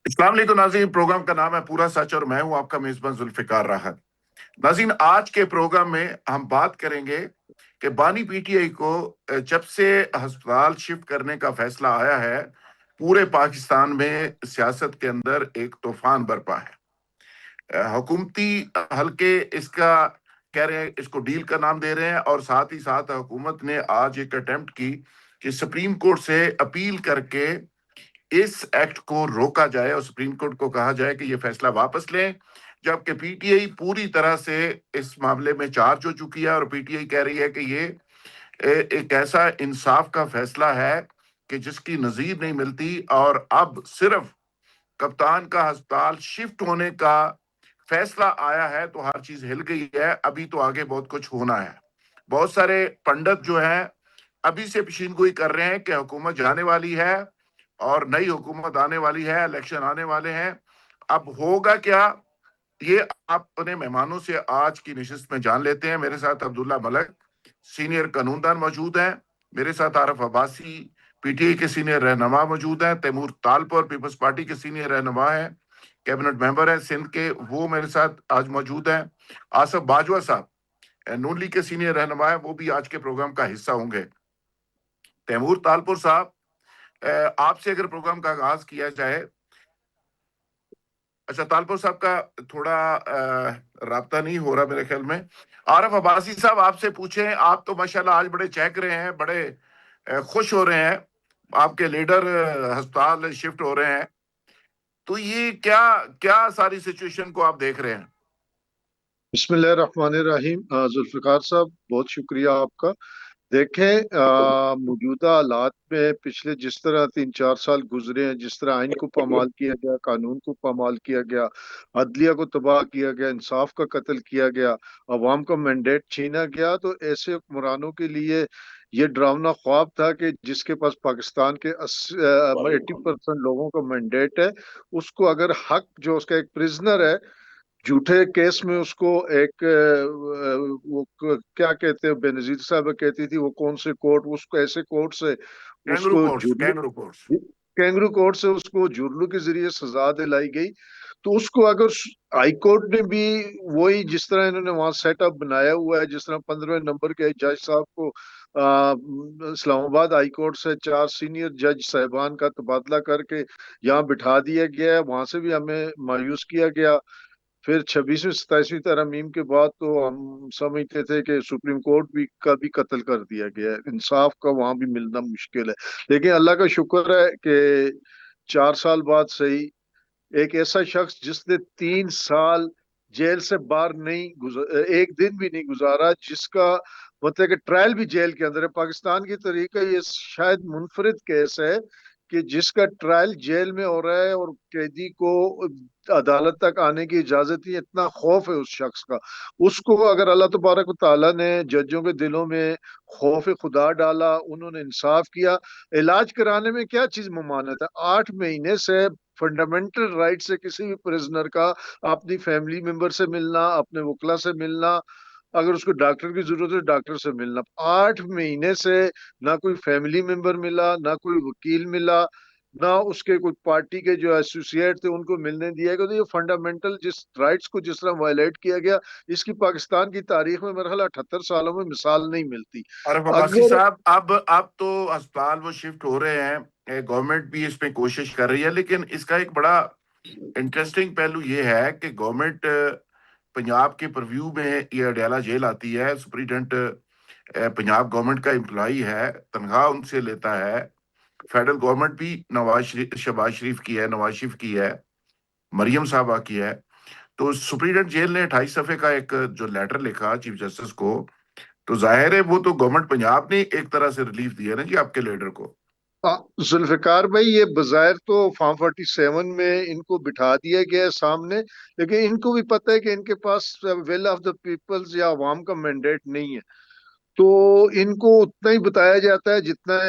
इस्लाम तो नाज़रीन, प्रोग्राम का नाम है पूरा सच और मैं हूं आपका मेजबान जुल्फिकार राहत। नाज़रीन, आज के प्रोग्राम में हम बात करेंगे कि बानी पीटीआई को जब से अस्पताल शिफ्ट करने का फैसला आया है, पूरे पाकिस्तान में सियासत के अंदर एक तूफान बरपा है। हुकूमती हलके इसका कह रहे हैं, इसको डील का नाम दे रहे हैं, और साथ ही साथ हुकूमत ने आज एक अटेम्प्ट की कि सुप्रीम कोर्ट से अपील करके इस एक्ट को रोका जाए और सुप्रीम कोर्ट को कहा जाए कि ये फैसला वापस लें। जबकि पीटीआई पूरी तरह से इस मामले में चार्ज हो चुकी है और पीटीआई कह रही है कि ये एक ऐसा इंसाफ का फैसला है कि जिसकी नजीर नहीं मिलती, और अब सिर्फ कप्तान का अस्पताल शिफ्ट होने का फैसला आया है तो हर चीज हिल गई है। अभी तो आगे बहुत कुछ होना है। बहुत सारे पंडित जो हैं अभी से पेशीनगोई कर रहे हैं कि हुकूमत जाने वाली है और नई हुकूमत आने वाली है, इलेक्शन आने वाले हैं। अब होगा क्या, ये आप अपने मेहमानों से आज की नशिस्त में जान लेते हैं। मेरे साथ अब्दुल्ला मलक सीनियर कानूनदान मौजूद हैं, मेरे साथ आरफ अब्बासी पीटीआई के सीनियर रहनुमा मौजूद हैं, तैमूर तालपुर पीपल्स पार्टी के सीनियर रहनुमा हैं, कैबिनेट मेंबर हैं सिंध के, वो मेरे साथ आज मौजूद हैं। आसफ बाजवा साहब नून लीग के सीनियर रहनुमा है, वो भी आज के प्रोग्राम का हिस्सा होंगे। तैमूर तालपुर साहब, आपसे अगर प्रोग्राम का आगाज किया जाए। अच्छा, तालपुर साहब का थोड़ा राब्ता नहीं हो रहा मेरे ख्याल में। आरफ अब्बासी साहब, आपसे पूछें, आप तो माशाल्लाह आज बड़े चहक रहे हैं, बड़े खुश हो रहे हैं, आपके लीडर अस्पताल शिफ्ट हो रहे हैं, तो ये क्या क्या सारी सिचुएशन को आप देख रहे हैं? बिस्मिल्लाहिर्रहमानिर्रहीम। जुल्फ़िकार साहब, बहुत शुक्रिया आपका। देखें, मौजूदा हालात में पिछले जिस तरह 3-4 साल गुजरे हैं, जिस तरह आइन को पामाल किया गया, कानून को पामाल किया गया, अदलिया को तबाह किया गया, इंसाफ का कत्ल किया गया, अवाम का मैंडेट छीना गया, तो ऐसे हुक्मरानों के लिए ये डरावना ख्वाब था कि जिसके पास पाकिस्तान के 80% लोगों का मैंडेट है, उसको अगर हक, जो उसका एक प्रिजनर है, झूठे केस में उसको एक क्या कहते हैं, बेनजीर साहब कहती थी वो कौन से कोर्ट, उसको ऐसे कोर्ट से कैंगरू उसको कोर्ट्स, जुर्म, कैंगरू कोर्ट्स। कैंगरू कोर्ट से उसको जुर्म के जरिए सजा दिलाई गई। तो उसको अगर हाई कोर्ट ने भी वही, जिस तरह इन्होंने वहां सेटअप बनाया हुआ है, जिस तरह 15वें नंबर के जज साहब को इस्लामाबाद हाई कोर्ट से 4 सीनियर जज साहिबान का तबादला करके यहाँ बिठा दिया गया है, वहां से भी हमें मायूस किया गया। फिर 26वीं 27वीं तरमीम के बाद तो हम समझते थे कि सुप्रीम कोर्ट भी का भी कत्ल कर दिया गया है, इंसाफ का वहां भी मिलना मुश्किल है। लेकिन अल्लाह का शुक्र है कि 4 साल बाद सही एक ऐसा शख्स जिसने 3 साल जेल से बाहर नहीं एक दिन भी नहीं गुजारा, जिसका मतलब कि ट्रायल भी जेल के अंदर है। पाकिस्तान की तरीका ये शायद मुनफरिद केस है कि जिसका ट्रायल जेल में हो रहा है और कैदी को अदालत तक आने की इजाजत नहीं, इतना खौफ है उस शख्स का। उसको अगर अल्लाह तबारक व तआला ने जजों के दिलों में खौफ खुदा डाला, उन्होंने इंसाफ किया। इलाज कराने में क्या चीज ममानत है? 8 महीने से फंडामेंटल राइट से किसी भी प्रिजनर का अपनी फैमिली मेंबर से मिलना, अपने वकला से मिलना, अगर उसको डॉक्टर की जरूरत है डॉक्टर से मिलना, 8 महीने से ना कोई फैमिली मेंबर मिला, ना कोई वकील मिला, ना उसके कोई पार्टी के जो एसोसिएट थे उनको मिलने दिया गया। तो ये फंडामेंटल जिस राइट्स को जिस तरह वायलेट किया गया, इसकी पाकिस्तान की तारीख में मेरे ख्याल 78 सालों में मिसाल नहीं मिलती। आरफ अब्बासी अगर साहब, अब तो अस्पताल वो शिफ्ट हो रहे हैं, गवर्नमेंट भी इसमें कोशिश कर रही है, लेकिन इसका एक बड़ा इंटरेस्टिंग पहलू ये है कि गवर्नमेंट पंजाब के परव्यू में ये अडयाला जेल आती है, सुप्रिटेंडेंट पंजाब गवर्नमेंट का एम्प्लॉई है, तनख्वाह उनसे लेता है। फेडरल गवर्नमेंट भी शहबाज शरीफ की है, नवाज शरीफ की है, मरियम साहबा की है। तो सुप्रीडेंट जेल ने 28 सफ़े का एक जो लेटर लिखा चीफ जस्टिस को, तो जाहिर है वो तो गवर्नमेंट पंजाब ने एक तरह से रिलीफ दिया ना जी आपके लीडर को। जुल्फिकार भाई, ये बाज़ाहिर तो फॉर्म 47 में इनको बिठा दिया गया है सामने, लेकिन इनको भी पता है कि इनके पास विल ऑफ द पीपल्स या अवाम का मैंडेट नहीं है। तो इनको उतना ही बताया जाता है जितना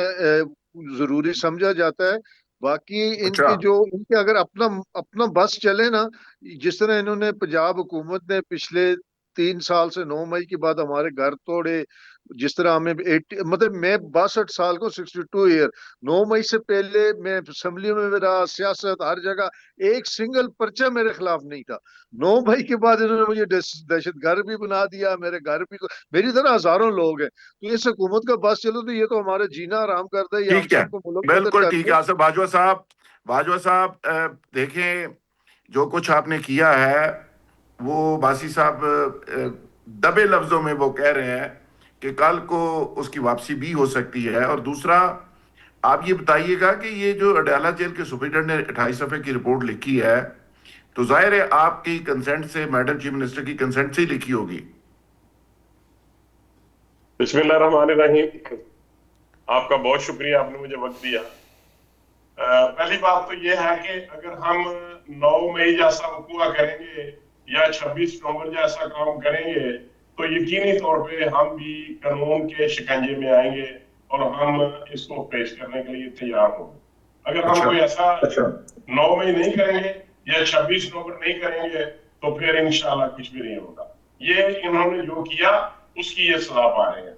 जरूरी समझा जाता है। बाकी अच्छा। इनके अगर अपना अपना बस चले ना, जिस तरह इन्होंने पंजाब हुकूमत ने पिछले 3 साल से 9 मई के बाद हमारे घर तोड़े, जिस तरह हमें 80 मतलब मैं 62 साल को 62 ईयर 9 मई से पहले मैं असेंबली में भी रहा, सियासत हर जगह, एक सिंगल पर्चा मेरे खिलाफ नहीं था। 9 मई के बाद इन्होंने मुझे दहशत गर्द भी बना दिया, मेरे घर भी, मेरी तरह हजारों लोग हैं। तो इस हुकूमत का बस चलो तो ये तो हमारा जीना आराम करता है, ये हम ठीक है, सबको मुल्क बदर बिल्कुल ठीक करते है। हैं। आसिफ बाजवा साहब देखें, जो कुछ आपने किया है वो बासी साहब दबे लफ्जों में वो कह रहे हैं कि कल को उसकी वापसी भी हो सकती है। और दूसरा, आप ये बताइएगा कि ये जो अडयाला जेल के सुपरिटेंडेंट ने 28 सफ़े की रिपोर्ट लिखी है, तो जाहिर है आपकी कंसेंट से, मैडम चीफ मिनिस्टर की कंसेंट से ही लिखी होगी। बिस्मिल्लाहिर्रहमानिर्रहीम। आपका बहुत शुक्रिया, आपने मुझे वक्त दिया। पहली बात तो ये है कि अगर हम 9 मई जैसा वकूआ करेंगे या 26 नवंबर जैसा काम करेंगे तो यकीनी तौर पे हम भी कानून के शिकंजे में आएंगे और हम इसको पेश करने के लिए तैयार होंगे। अगर हम कोई ऐसा 9 मई नहीं करेंगे या 26 नवंबर नहीं करेंगे तो फिर इंशाल्लाह कुछ भी नहीं होगा। ये इन्होंने जो किया उसकी ये सजा पा रहे हैं।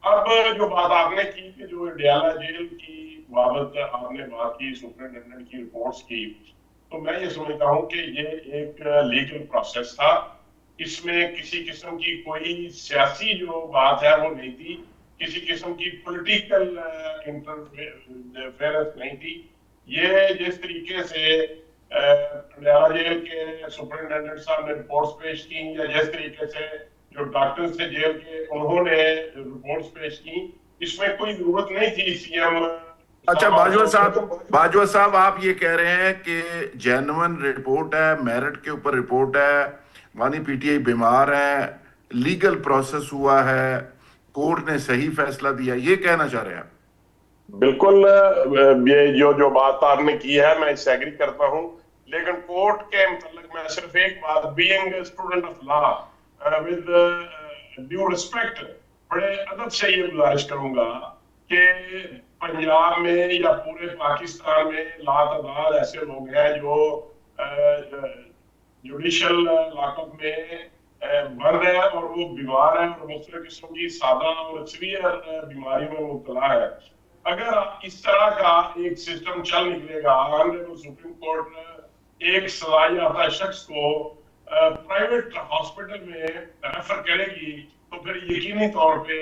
अब जो बात आपने की कि जो अडयाला जेल की बाबत आपने बात की, सुपरिटेंडेंट की रिपोर्ट्स की, तो मैं ये समझता हूँ कि ये एक लीगल प्रोसेस था। इसमें किसी किस्म की कोई सियासी जो बात है वो नहीं थी, किसी किस्म की पॉलिटिकल इंटरफेरेंस नहीं थी। ये जिस तरीके से अडयाला जेल के सुपरिटेंडेंट साहब ने रिपोर्ट्स पेश की या जिस तरीके से जो डॉक्टर से जेल के उन्होंने रिपोर्ट्स पेश की, इसमें कोई जरूरत नहीं थी सीएम। अच्छा बाजवा साहब आप ये कह रहे हैं कि जेन्युइन रिपोर्ट है, मेरिट के ऊपर रिपोर्ट है, मानी पीटीआई बीमार है, लीगल प्रोसेस हुआ है, कोर्ट ने सही फैसला दिया, ये कहना चाह रहे हैं? बिल्कुल, ये जो बात आपने की है मैं इससे एग्री करता हूँ, लेकिन कोर्ट के मतलब मैं सिर्फ एक बात, being student of law with due respect, बड़े अदब से ये गुजारिश करूंगा कि पंजाब में या पूरे पाकिस्तान में लातादाद ऐसे लोग हैं जो जुडिशल लॉकअप में बंद है और वो बीमार है और मुख्तलिफ किस्म की सादा और सीवियर बीमारी में मुब्तला है। अगर इस तरह का एक सिस्टम चल निकलेगा, ऑनरेबल सुप्रीम कोर्ट एक सजायाफ्ता शख्स को प्राइवेट हॉस्पिटल में रेफर करेगी तो फिर यकीनी तौर पे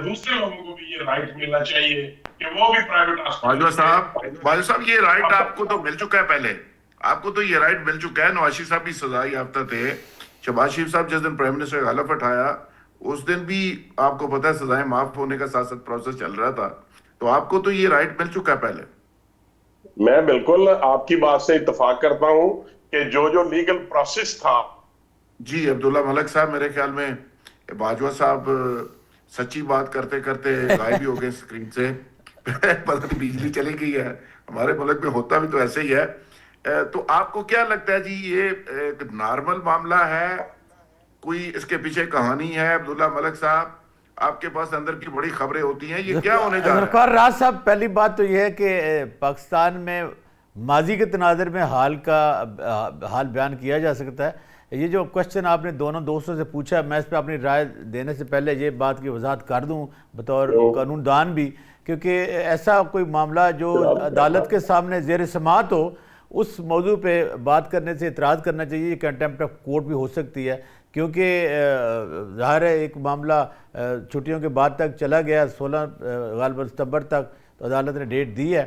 दूसरे लोगों को भी ये राइट मिलना चाहिए कि वो भी प्राइवेट बाजवा साहब ये राइट आपको तो मिल चुका है, पहले आपको तो ये राइट मिल चुका है। नवाज शरीफ साहब भी सजा याफ्ता थे। शहबाज शरीफ साहब जिस दिन प्राइम मिनिस्टर का हलफ उठाया उस दिन भी आपको पता है सजाएं माफ होने का साथ साथ प्रोसेस चल रहा था, तो आपको तो ये राइट मिल चुका है पहले। मैं बिल्कुल आपकी बात से इत्तेफाक करता हूं कि जो लीगल प्रोसेस था। जी अब्दुल्ला मलिक साहब, मेरे ख्याल में बाजवा साहब सच्ची बात करते करते गायब ही हो गए स्क्रीन से। पता नहीं बिजली चली गई है, हमारे मुल्क में होता भी तो ऐसे ही है। तो आपको क्या लगता है जी, ये एक नॉर्मल मामला है, कोई इसके पीछे कहानी है? अब्दुल्ला मलिक साहब, आपके पास अंदर की बड़ी खबरें होती हैं, ये क्या होने जा रहा है? राज साहब, पहली बात तो ये है कि पाकिस्तान में माजी के तनाज़ुर में हाल बयान किया जा सकता है। ये जो क्वेश्चन आपने दोनों दोस्तों से पूछा, मैं इस पर अपनी राय देने से पहले ये बात की वजाहत कर दूं बतौर कानूनदान भी, क्योंकि ऐसा कोई मामला जो अदालत के सामने ज़ेर समाअत हो उस मौजू पे बात करने से इतराज़ करना चाहिए। ये कंटेम्प्ट ऑफ कोर्ट भी हो सकती है, क्योंकि ज़ाहिर है एक मामला छुट्टियों के बाद तक चला गया, 16 गालिबन सितंबर तक तो अदालत ने डेट दी है।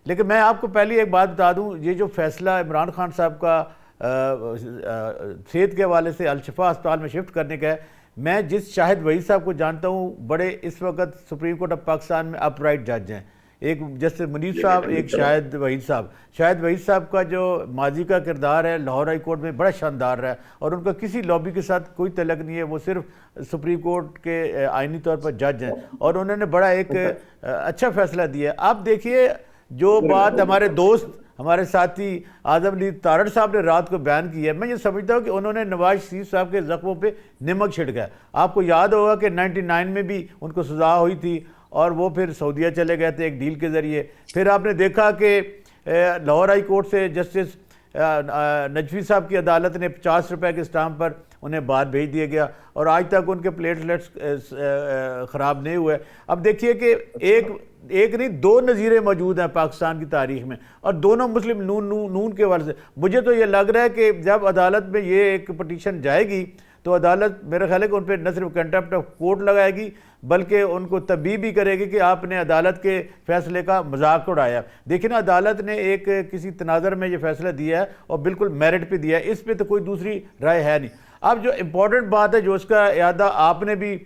लेकिन मैं आपको पहले एक बात बता दूं, ये जो फैसला इमरान खान साहब का सेहत के हवाले से अल-शिफा अस्पताल में शिफ्ट करने का है, मैं जिस शाहिद वहीद साहब को जानता हूँ, बड़े इस वक्त सुप्रीम कोर्ट ऑफ पाकिस्तान में अपराइट जज हैं, एक जस्टिस मुनीर साहब, एक शाहिद वहीद साहब। शाहिद वहीद साहब का जो माजी का किरदार है लाहौर हाई कोर्ट में बड़ा शानदार है और उनका किसी लॉबी के साथ कोई तल्लुक नहीं है, वो सिर्फ सुप्रीम कोर्ट के आइनी तौर पर जज हैं और उन्होंने बड़ा एक अच्छा फैसला दिया। आप देखिए, जो बात हमारे दोस्त, हमारे साथी आजम अली तारड़ साहब ने रात को बयान की है, मैं ये समझता हूँ कि उन्होंने नवाज शरीफ साहब के ज़ख्मों पे नमक छिड़का। आपको याद होगा कि 99 में भी उनको सज़ा हुई थी और वो फिर सऊदीया चले गए थे एक डील के ज़रिए। फिर आपने देखा कि लाहौर हाई कोर्ट से जस्टिस नजफी साहब की अदालत ने 50 रुपए के स्टाम्प पर انہیں باہر بھیج دیا گیا اور آج تک ان کے پلیٹلیٹس خراب نہیں ہوئے. اب دیکھیے کہ ایک نہیں دو نظیریں موجود ہیں پاکستان کی تاریخ میں اور دونوں مسلم نون کے حوالے سے. مجھے تو یہ لگ رہا ہے کہ جب عدالت میں یہ ایک پٹیشن جائے گی تو عدالت میرا خیال ہے کہ ان پہ نہ صرف کنٹمپٹ آف کورٹ لگائے گی بلکہ ان کو تنبیہ بھی کرے گی کہ آپ نے عدالت کے فیصلے کا مذاق اڑایا. دیکھیں نا عدالت نے ایک کسی تناظر میں یہ فیصلہ دیا ہے اور بالکل میرٹ پہ دیا ہے, اس پہ تو کوئی دوسری رائے ہے نہیں. اب جو امپورٹنٹ بات ہے جو اس کا اعادہ آپ نے بھی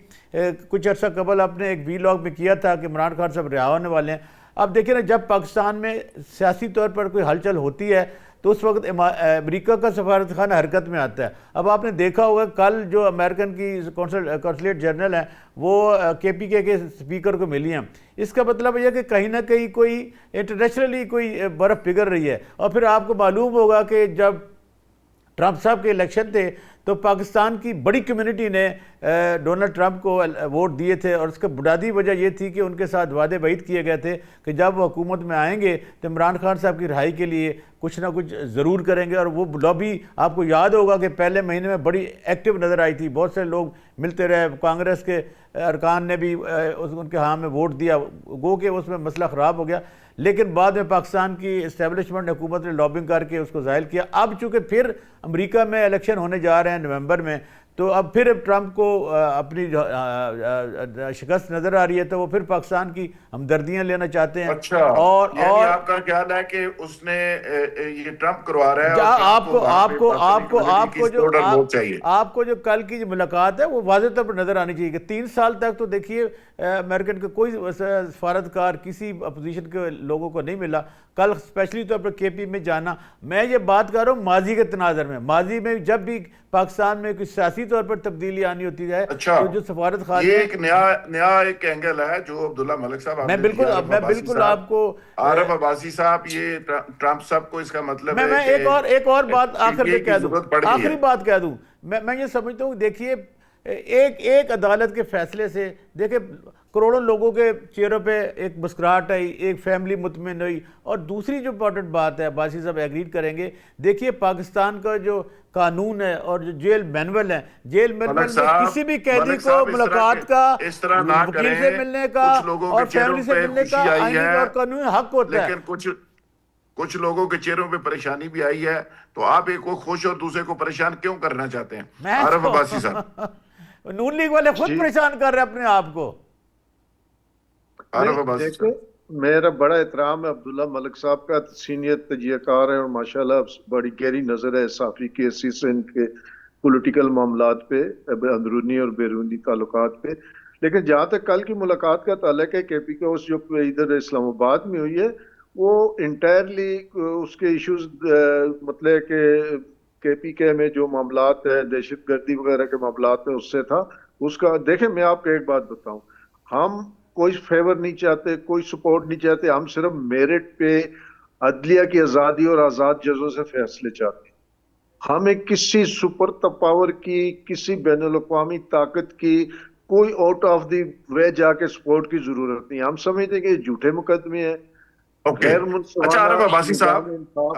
کچھ عرصہ قبل اپنے ایک وی لاگ میں کیا تھا کہ عمران خان صاحب رہا ہونے والے ہیں. اب دیکھیں نا جب پاکستان میں سیاسی طور پر کوئی ہلچل ہوتی ہے تو اس وقت امریکہ کا سفارت خانہ حرکت میں آتا ہے. اب آپ نے دیکھا ہوگا کل جو امریکن کی کونسلیٹ جنرل ہیں وہ کے پی کے اسپیکر کو ملی ہیں. اس کا مطلب یہ کہ کہیں نہ کہیں کوئی انٹرنیشنلی کوئی برف پگھل رہی ہے. اور پھر آپ کو معلوم ہوگا کہ جب ٹرمپ صاحب کے الیکشن تھے تو پاکستان کی بڑی کمیونٹی نے ڈونلڈ ٹرمپ کو ووٹ دیے تھے اور اس کا بنیادی وجہ یہ تھی کہ ان کے ساتھ وعدے وعید کیے گئے تھے کہ جب وہ حکومت میں آئیں گے تو عمران خان صاحب کی رہائی کے لیے کچھ نہ کچھ ضرور کریں گے. اور وہ لابی آپ کو یاد ہوگا کہ پہلے مہینے میں بڑی ایکٹیو نظر آئی تھی, بہت سے لوگ ملتے رہے, کانگریس کے ارکان نے بھی ان کے ہاں میں ووٹ دیا, گو کہ اس میں مسئلہ خراب ہو گیا. لیکن بعد میں پاکستان کی اسٹیبلشمنٹ حکومت نے لابنگ کر کے اس کو زائل کیا. اب چونکہ پھر امریکہ میں الیکشن ہونے جا رہے ہیں نومبر میں تو اب پھر ٹرمپ کو اپنی شکست نظر آ رہی ہے تو وہ پھر پاکستان کی ہمدردیاں لینا چاہتے ہیں. اچھا, اور آپ کا خیال ہے کہ اس نے یہ ٹرمپ کروا رہا ہے آپ کو جو کل کی ملاقات ہے وہ واضح طور پر نظر آنی چاہیے کہ 3 سال تک تو دیکھیے امریکن کا کوئی سفارتکار کسی اپوزیشن کے لوگوں کو نہیں ملا. کل اسپیشلی طور پر کے پی میں جانا, میں یہ بات کر رہا ہوں ماضی کے تناظر میں, ماضی میں جب بھی پاکستان میں کوئی سیاسی طور پر تبدیلی آنی ہوتی ہے تو جو سفارت خانے یہ ایک نیا ایک اینگل ہے جو عبداللہ ملک صاحب میں بالکل آپ کو عارف عباسی صاحب یہ ٹرمپ صاحب کو اس کا مطلب ہے میں ایک اور بات آخر میں کہہ دوں, آخری بات کہہ دوں, میں یہ سمجھتا ہوں دیکھیے ایک عدالت کے فیصلے سے دیکھیں کروڑوں لوگوں کے چہروں پہ ایک مسکراہٹ آئی, ایک فیملی مطمئن ہوئی. اور دوسری جو امپورٹنٹ بات ہے باسی صاحب ایگریڈ کریں گے, دیکھیے پاکستان کا جو قانون ہے اور جو جیل مینول ہے, جیل مینول میں کسی بھی قیدی کو ملاقات کا, وکیل سے ملنے کا اور فیملی سے ملنے کا آئینی اور قانونی حق ہوتا ہے. لیکن کچھ لوگوں کے چہروں پہ پریشانی بھی آئی ہے تو آپ ایک کو خوش اور دوسرے کو پریشان کیوں کرنا چاہتے ہیں عارف عباسی صاحب؟ نون لیگ والے خود پریشان کر رہے ہیں اپنے آپ کو. میرا بڑا احترام ہے عبداللہ ملک صاحب کا, سینئر تجزیہ کار ہے اور ماشاءاللہ بڑی گہری نظر ہے صحافی کی حیثیت سے ان کے پولیٹیکل معاملات پہ, اندرونی اور بیرونی تعلقات پہ. لیکن جہاں تک کل کی ملاقات کا تعلق ہے کے پی کے جو ادھر اسلام آباد میں ہوئی ہے وہ انٹائرلی اس کے ایشوز مطلب کہ کے پی کے میں جو معاملات ہیں دہشت گردی وغیرہ کے معاملات میں اس سے تھا. اس کا دیکھیں میں آپ کو ایک بات بتاؤں, ہم کوئی فیور نہیں چاہتے, کوئی سپورٹ نہیں چاہتے, ہم صرف میرٹ پہ عدلیہ کی آزادی اور آزاد ججوں سے فیصلے چاہتے ہیں. ہمیں کسی سپر پاور کی, کسی بین الاقوامی طاقت کی کوئی آؤٹ آف دی وے جا کے سپورٹ کی ضرورت نہیں. ہم سمجھتے ہیں کہ یہ جھوٹے مقدمے ہیں. اچھا عارف عباسی صاحب,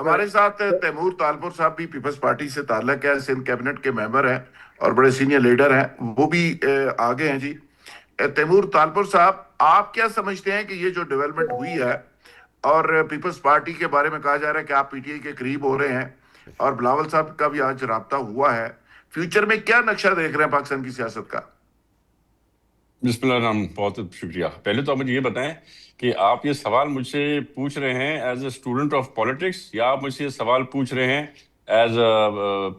ہمارے ساتھ تیمور طالپور صاحب بھی پیپلز پارٹی سے تعلق ہے, سندھ کیبنٹ کے ممبر ہیں اور بڑے سینئر لیڈر ہیں, وہ بھی آگے ہیں. جی تیمور طالپور صاحب, آپ کیا سمجھتے ہیں کہ یہ جو ڈیولپمنٹ ہوئی ہے اور پیپلز پارٹی کے بارے میں کہا جا رہا ہے کہ آپ پی ٹی آئی کے قریب ہو رہے ہیں اور بلاول صاحب کا بھی آج رابطہ ہوا ہے, فیوچر میں کیا نقشہ دیکھ رہے ہیں پاکستان کی سیاست کا؟ بسم اللہ الرحمن, بہت شکریہ. پہلے تو آپ مجھے یہ بتائیں کہ آپ یہ سوال مجھ سے پوچھ رہے ہیں as a student of politics یا آپ مجھ سے یہ سوال پوچھ رہے ہیں ایز اے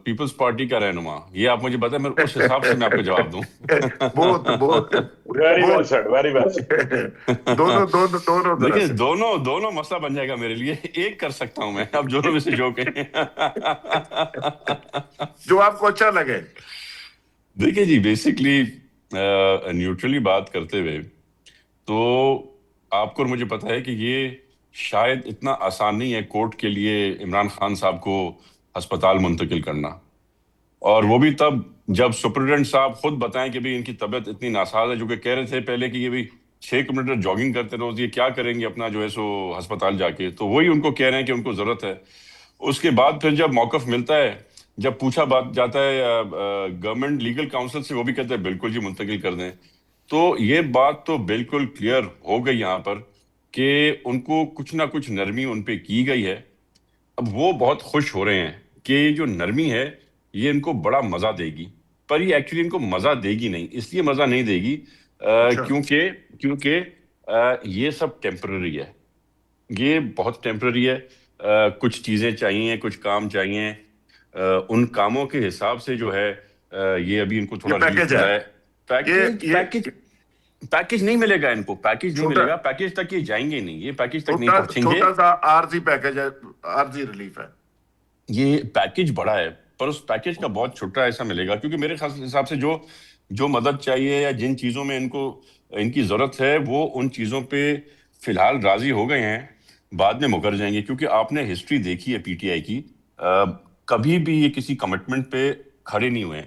پیپلز پارٹی کا رہنما؟ یہ آپ مجھے بتائیں, میں اس حساب سے میں آپ کو جواب دوں. دیکھیے دونوں مسئلہ بن جائے گا میرے لیے, ایک کر سکتا ہوں میں, اب دونوں میں سے جو کہیں جو آپ کو اچھا لگے. دیکھیے جی بیسکلی نیوٹرلی بات کرتے ہوئے تو آپ کو اور مجھے پتا ہے کہ یہ شاید اتنا آسان نہیں ہے کورٹ کے لیے عمران خان صاحب کو ہسپتال منتقل کرنا, اور وہ بھی تب جب سپرنٹینڈنٹ صاحب خود بتائیں کہ ان کی طبیعت اتنی ناساز ہے, جو کہ کہہ رہے تھے پہلے کہ یہ بھی 6 کلومیٹر جاگنگ کرتے روز, یہ کیا کریں گے اپنا جو ہے سو ہسپتال جا کے, تو وہی ان کو کہہ رہے ہیں کہ ان کو ضرورت ہے. اس کے بعد پھر جب موقف ملتا ہے جب پوچھا بات جاتا ہے گورنمنٹ لیگل کاؤنسل سے، وہ بھی کہتے ہیں بالکل جی منتقل کر دیں. تو یہ بات تو بالکل کلیئر ہو گئی یہاں پر کہ ان کو کچھ نہ کچھ نرمی ان پہ کی گئی ہے. اب وہ بہت خوش ہو رہے ہیں کہ یہ جو نرمی ہے یہ ان کو بڑا مزہ دے گی، پر یہ ایکچولی ان کو مزہ دے گی نہیں. اس لیے مزہ نہیں دے گی اچھا کیونکہ یہ سب ٹیمپرری ہے، یہ بہت ٹیمپرری ہے. کچھ چیزیں چاہیے، کچھ کام چاہیے، ان کاموں کے حساب سے جو ہے یہ ابھی ان کو یہ تھوڑا ریلیف پیکج ہے، ملا ہے. پیکج یہ پیکج پیکج نہیں ملے گا ان کو، پیکج نہیں چھوٹا ملے گا، پیکج تک یہ جائیں گے نہیں، یہ پیکج تک نہیں چھوٹا پہنچیں گے. چھوٹا سا عارضی پیکج ہے، عارضی ریلیف ہے. یہ پیکج بڑا ہے پر اس پیکج کا بہت چھوٹا ایسا ملے گا، کیونکہ میرے حساب سے جو مدد چاہیے یا جن چیزوں میں ان کی ضرورت ہے وہ ان چیزوں پہ فی الحال راضی ہو گئے ہیں، بعد میں مکر جائیں گے. کیونکہ آپ نے ہسٹری دیکھی ہے پی ٹی آئی کی، کبھی بھی یہ کسی کمٹمنٹ پہ کھڑے نہیں ہوئے.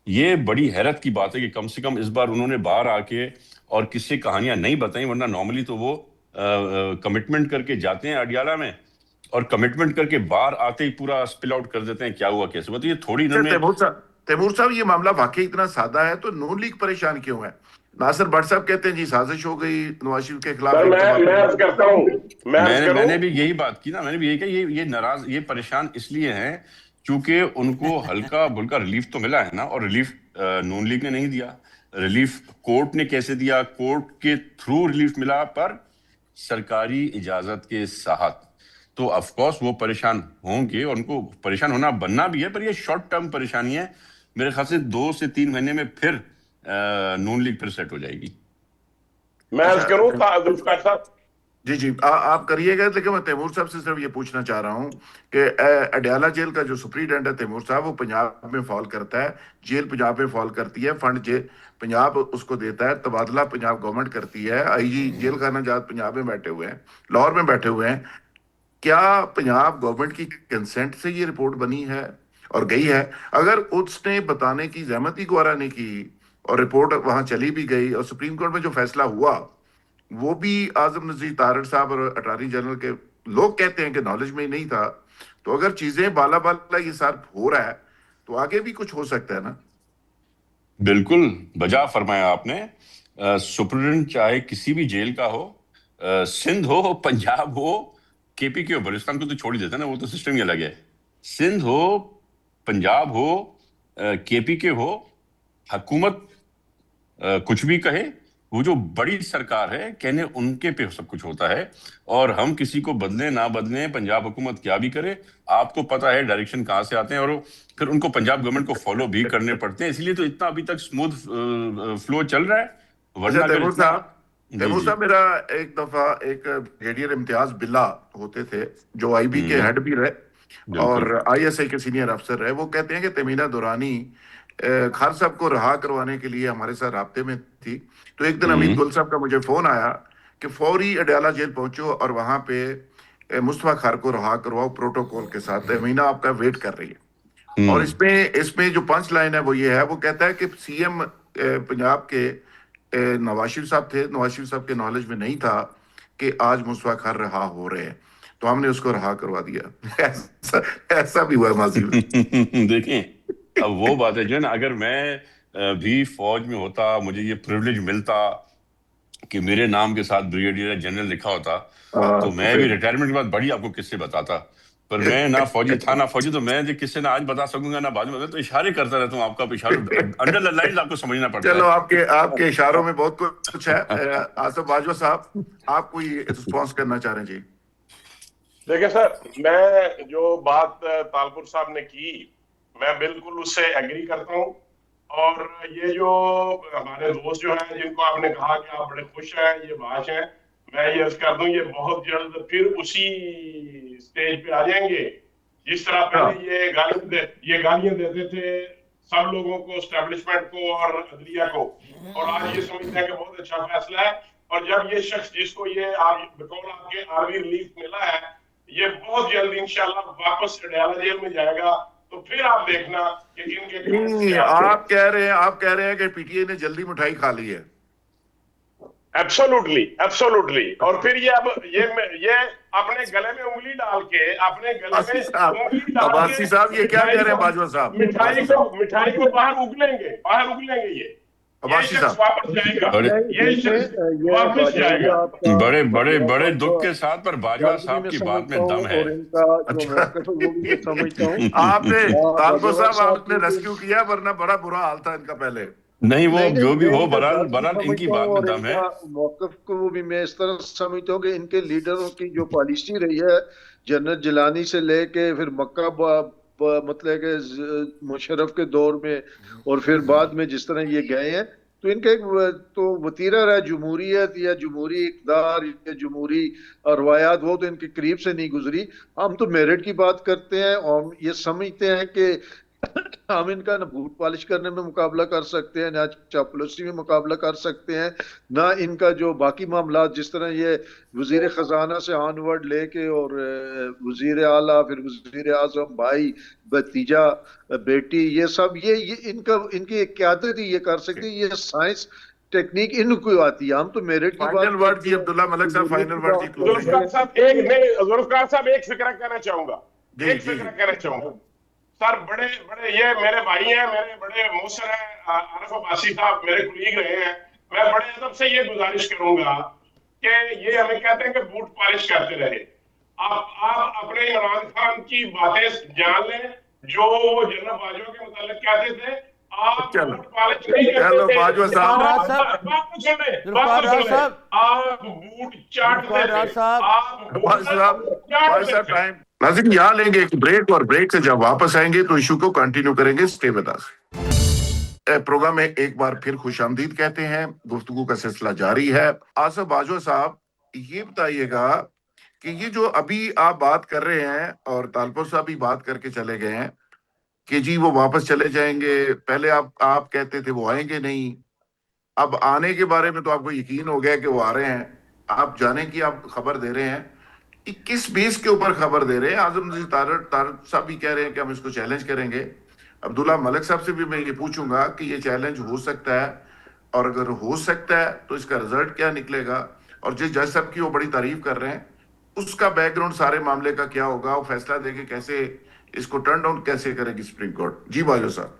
یہ بڑی حیرت کی بات ہے کہ کم سے کم اس بار انہوں نے باہر آ کے اور قصے کہانیاں نہیں بتائیں، ورنہ نارملی تو وہ کمٹمنٹ کر کے جاتے ہیں اڈیالہ میں اور کمٹمنٹ کر کے باہر آتے ہی پورا اسپل آؤٹ کر دیتے ہیں کیا ہوا کیسے ہوا. تو یہ تھوڑی انہوں نے تیمور صاحب یہ معاملہ واقعی اتنا سادہ ہے تو نون لیگ پریشان کیوں ہے؟ ناصر بٹ صاحب کہتے ہیں جی سازش ہو گئی نواز شریف کے خلاف. سر میں عرض کرتا ہوں، میں عرض میں کروں. نے بھی یہی بات کی نا، میں نے بھی یہی کہا یہ ناراض، یہ پریشان اس لیے ہیں کیونکہ ان کو ہلکا بھلکا ریلیف تو ملا ہے نا، اور ریلیف نون لیگ نے نہیں دیا. ریلیف کورٹ نے کیسے دیا؟ کورٹ کے تھرو ریلیف ملا، پر سرکاری اجازت کے ساتھ. تو آف کورس وہ پریشان ہوں گے، اور ان کو پریشان ہونا بننا بھی ہے، پر یہ شارٹ ٹرم پریشانی ہے. میرے خیال سے 2 سے 3 مہینے میں پھر نون لیگ پھر سیٹ ہو جائے گی. میں عرض کروں ذوالفقار صاحب. جی جی آپ کریے گا، لیکن میں تیمور صاحب سے صرف یہ پوچھنا چاہ رہا ہوں کہ اڈیالہ جیل کا جو سپریڈنٹ ہے تیمور صاحب، وہ پنجاب میں فال کرتا ہے، جیل پنجاب میں فال کرتی ہے، فنڈ پنجاب اس کو دیتا ہے، تبادلہ پنجاب گورنمنٹ کرتی ہے، آئی جی جیل خانہ جات پنجاب میں بیٹھے ہوئے ہیں، لاہور میں بیٹھے ہوئے ہیں. کیا پنجاب گورنمنٹ کی کنسنٹ سے یہ رپورٹ بنی ہے اور گئی ہے؟ اگر اس نے بتانے کی زحمت ہی گوارا نہیں کی اور رپورٹ وہاں چلی بھی گئی اور سپریم کورٹ میں جو فیصلہ ہوا وہ بھی اعظم نذیر تارڑ صاحب اور اٹارنی جنرل کے لوگ کہتے ہیں کہ نالج میں ہی نہیں تھا، تو اگر چیزیں بالا بالا یہ سب ہو رہا ہے تو آگے بھی کچھ ہو سکتا ہے نا؟ بالکل بجا فرمایا آپ نے. سپرنٹینڈنٹ چاہے کسی بھی جیل کا ہو، سندھ ہو، پنجاب ہو، کے پی کے ہو، بلوچستان کو تو چھوڑ ہی دیتا نا، وہ تو سسٹم ہی الگ ہے. سندھ ہو، پنجاب ہو، کے پی کے ہو، حکومت کچھ بھی کہے، وہ جو بڑی سرکار ہے کہنے ان کے پہ سب کچھ ہوتا ہے. اور ہم کسی کو بدلیں نہ بدلیں، پنجاب حکومت کیا بھی کرے، آپ کو پتا ہے ڈائریکشن کہاں سے آتے ہیں، اور پھر ان کو پنجاب گورنمنٹ کو فالو بھی کرنے پڑتے ہیں. اس لیے تو اتنا ابھی تک سموتھ فلو چل رہا ہے. ورنہ اچھا اگر اتنا تیمور صاحب میرا ایک دفعہ ایک بریگیڈیئر امتیاز بلا ہوتے تھے جو آئی بی کے ہیڈ بھی رہے اور بالکل آئی ایس آئی کے سینئر افسر رہے، وہ کہتے ہیں کہ تمینہ دورانی خان صاحب کو رہا کروانے کے لیے ہمارے ساتھ رابطے میں تھی. تو ایک دن حمید گل صاحب کا مجھے فون آیا کہ فوری اڈیالہ جیل پہنچو اور وہاں پہ مصطفیٰ خار کو رہا کرواؤ پروٹوکول کے ساتھ، تمینہ آپ کا ویٹ کر رہی ہے. اور اس میں جو پنچ لائن ہے وہ یہ ہے، وہ کہتا ہے کہ سی ایم پنجاب کے نواز شریف صاحب تھے، نواز شریف صاحب کے نالج میں نہیں تھا کہ آج مصطفیٰ خار رہا ہو رہے ہیں، تو ہم نے اس کو رہا کروا دیا. ایسا بھی ہوا ہے ماضی میں. دیکھیں اب وہ بات ہے جو ہے نا، اگر میں بھی فوج میں ہوتا، مجھے یہ پریولیج ملتا کہ میرے نام کے ساتھ بریگیڈیئر جنرل لکھا ہوتا، تو میں بھی ریٹائرمنٹ کے بعد بڑی آپ کو قصے بتاتا. پر میں نہ فوجی تھا نہ فوجی، تو میں جو قصے نہ آج بتا سکوں گا نہ بعد میں، تو اشارے کرتا رہتا ہوں آپ کا اشاروں انڈر لائن آپ کو سمجھنا پڑتا ہے. چلو آپ کے اشاروں میں بہت کچھ ہے. آصف باجوہ صاحب آپ کوئی رسپانس کرنا چاہ رہے ہیں؟ جی دیکھیں سر، میں جو بات طالپور صاحب نے کی میں بالکل اس سے ایگری کرتا ہوں. اور یہ جو ہمارے دوست جو ہیں جن کو آپ نے کہا کہ آپ بڑے خوش ہیں، یہ باش ہیں، میں یہ عرض کر دوں یہ بہت جلد پھر اسی سٹیج پہ آ جائیں گے جس طرح پہلے یہ گالیاں دیتے تھے سب لوگوں کو، اسٹیبلشمنٹ کو اور عدلیہ کو، اور آج یہ سمجھتے ہیں کہ بہت اچھا فیصلہ ہے. اور جب یہ شخص جس کو یہ بقول آپ کے آرمی ریلیف ملا ہے، یہ بہت جلد انشاءاللہ واپس اڈیالہ جیل میں جائے گا، تو پھر آپ دیکھنا کہ ان کے نہیں، آپ کہہ رہے ہیں کہ پی ٹی آئی نے جلدی مٹھائی کھا لی ہے. Absolutely absolutely. और फिर ये अब ये अपने गले में उंगली डाल के, अपने गले अब्बासी में साहब, उंगली डाल अब्बासी के साहब, ये क्या कह रहे हैं बाजवा साहब? मिठाई को बाहर उगलेंगे ये अब्बासी शख्स साहब, वापस जाएगा, ये शख्स वापस जाएगा। बड़े बड़े बड़े दुख के साथ, पर बाजवा जल्दी साहब में की बात समझता में हूँ दम है। और इनका जो अच्छा। मौक़िफ़ है वो भी मैं समझता हूँ। आपने तालबो बाजवा साहब आपने की रेस्क्यू किया, वरना बड़ा बुरा हाल था इनका पहले। नहीं, वो नहीं जो नहीं, भी मैं हो, इनका बहरहाल दर्द भी बहरहाल इनकी समझता हूँ बात में और दम है। इनका मौक़िफ़ को भी मैं इस तरह समझता हूँ कि इनके लीडरों की जो पॉलिसी रही है, जनरल जिलानी से लेके फिर मक्का मतलब कि मुशर्रफ के दौर में और फिर बाद में जिस तरह ये गए हैं, तो इनका एक तो वतीरा रहा जमहूरियत या जमहूरी इक़्तिदार या जमहूरी रवायात, वो तो इनके करीब से नहीं गुजरी। हम तो मेरिट की बात करते हैं और हम ये समझते हैं कि हम इनका ना बूट पॉलिश करने में मुकाबला कर सकते हैं, ना चापलूसी में मुकाबला कर सकते हैं, ना इनका जो बाकी मामला जिस तरह ये वजीर खजाना से ऑनवर्ड लेके और वजीर आला, फिर वजीर आजम, भाई, भतीजा, बेटी, ये सब ये इनकी क्यादत ही ये कर सकती है। ये साइंस टेक्निक इनको आती है। हम तो मेरिट की बात फाइनल वर्ड करते जी, हैं, अब्दुल्ला मलिक साहब, फाइनल वर्ड जी, क्लोजिंग। जुल्फकार साहब एक फिक्रा कहना चाहूंगा, जी, एक फिक्रा कहना चाहूंगा सर। बड़े बड़े ये मेरे भाई हैं, मेरे बड़े मोहसिन हैं, आरिफ अब्बासी साहब मेरे कुलीग रहे हैं। मैं बड़े अदब से ये गुजारिश करूंगा कि ये हमें कहते हैं कि बूट पॉलिश करते रहे। आप अपने इमरान खान की बातें जान लें, जो जनरल बाजवा के मुतालिक कहते थे। आप चलो, बूट पॉलिश नहीं करते चलो थे। बाजवा साहब, जुल्फकार राज साहब, आप बूट चाटते जुल्फकार राज थे, साहब, आप भाई साहब, भाई साहब, चाटते थे। टाइम। नाज़रीन, यहाँ लेंगे एक ब्रेक, और ब्रेक से जब वापस आएंगे तो इशू को कंटिन्यू करेंगे। Stay with us. प्रोग्राम में एक बार फिर खुशामदीद कहते हैं। गुफ्तगू का सिलसिला जारी है। आसिफ बाजवा साहब, ये बताइएगा कि ये जो अभी आप बात कर रहे हैं, और तालपुर साहब भी बात करके चले गए हैं कि जी वो वापस चले जाएंगे, पहले आप कहते थे वो आएंगे नहीं, अब आने के बारे में तो आपको यकीन हो गया कि वो आ रहे हैं, आप जाने की आप खबर दे रहे हैं। किस बेस के ऊपर खबर दे रहे हैं? आजम नज़ीर तारड़ साहब भी कह रहे हैं कि हम इसको चैलेंज करेंगे। अब्दुल्ला मलिक साहब से भी मैं ये पूछूंगा कि ये चैलेंज हो सकता है, और अगर हो सकता है तो इसका रिजल्ट क्या निकलेगा, और जिस जज साहब की वो बड़ी तारीफ कर रहे हैं, उसका बैकग्राउंड सारे मामले का क्या होगा, वो फैसला देके कैसे इसको टर्न डाउन कैसे करेगी सुप्रीम कोर्ट। जी बाजवा साहब।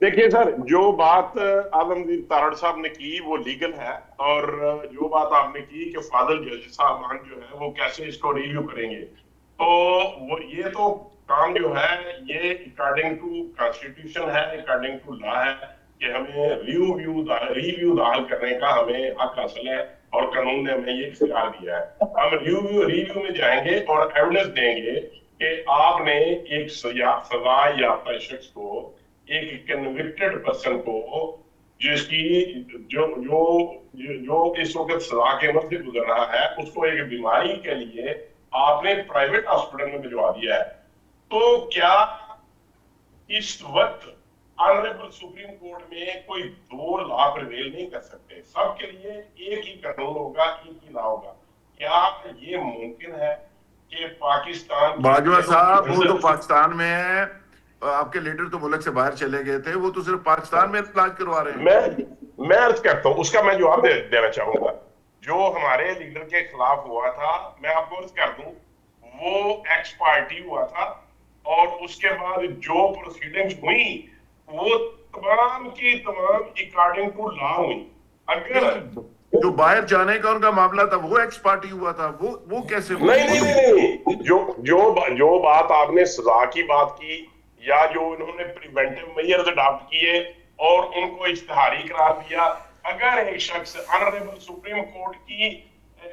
देखिए सर, जो बात आलमगीर तारड़ साहब ने की वो लीगल है, और जो बात आपने की कि फादल जज साहबान जो है वो कैसे इसको रिव्यू करेंगे, तो वो ये तो काम जो है ये अकॉर्डिंग टू कॉन्स्टिट्यूशन है, अकॉर्डिंग टू लॉ है कि हमें रिव्यू दाखिल करने का हमें हक हासिल है, और कानून ने हमें ये इख्तियार दिया है। हम रिव्यू में जाएंगे और एविडेंस देंगे कि आपने एक सजा याफ्ता शख्स को, एक कन्विक्टेड पर्सन को, जिसकी जो इस वक्त सजा के मध्य से गुजर रहा है, उसको एक बीमारी के लिए आपने प्राइवेट हॉस्पिटल में भिजवा दिया है। तो क्या इस वक्त ऑनरेबल सुप्रीम कोर्ट में कोई दो लॉ प्रिवेल नहीं कर सकते? सबके लिए एक ही कानून होगा, एक ही लॉ होगा। क्या ये मुमकिन है कि पाकिस्तान बाजवा साहब, वो तो पाकिस्तान में है, आपके लीडर तो मुल्क से बाहर चले गए थे, वो तो सिर्फ पाकिस्तान में इलाज करवा रहे हैं। मैं अर्ज करता हूं, उसका मैं जवाब देना चाहूंगा। जो हमारे लीडर के खिलाफ हुआ था, मैं आपको अर्ज कर दूं, वो एक्स पार्टी हुआ था, और उसके बाद जो प्रोसीडिंग्स हुई वो तमाम की तमाम अकॉर्डिंग टू लॉ हुई। अगर जो बाहर जाने का उनका मामला था वो एक्स पार्टी हुआ था, वो कैसे हुआ? नहीं, जो बात आपने सजा की बात की, या जो इन्होंने प्रिवेंटिव मेजर्स अडॉप्ट किए और उनको इश्तिहारी करार दिया, अगर एक शख्स ऑनरेबल सुप्रीम कोर्ट की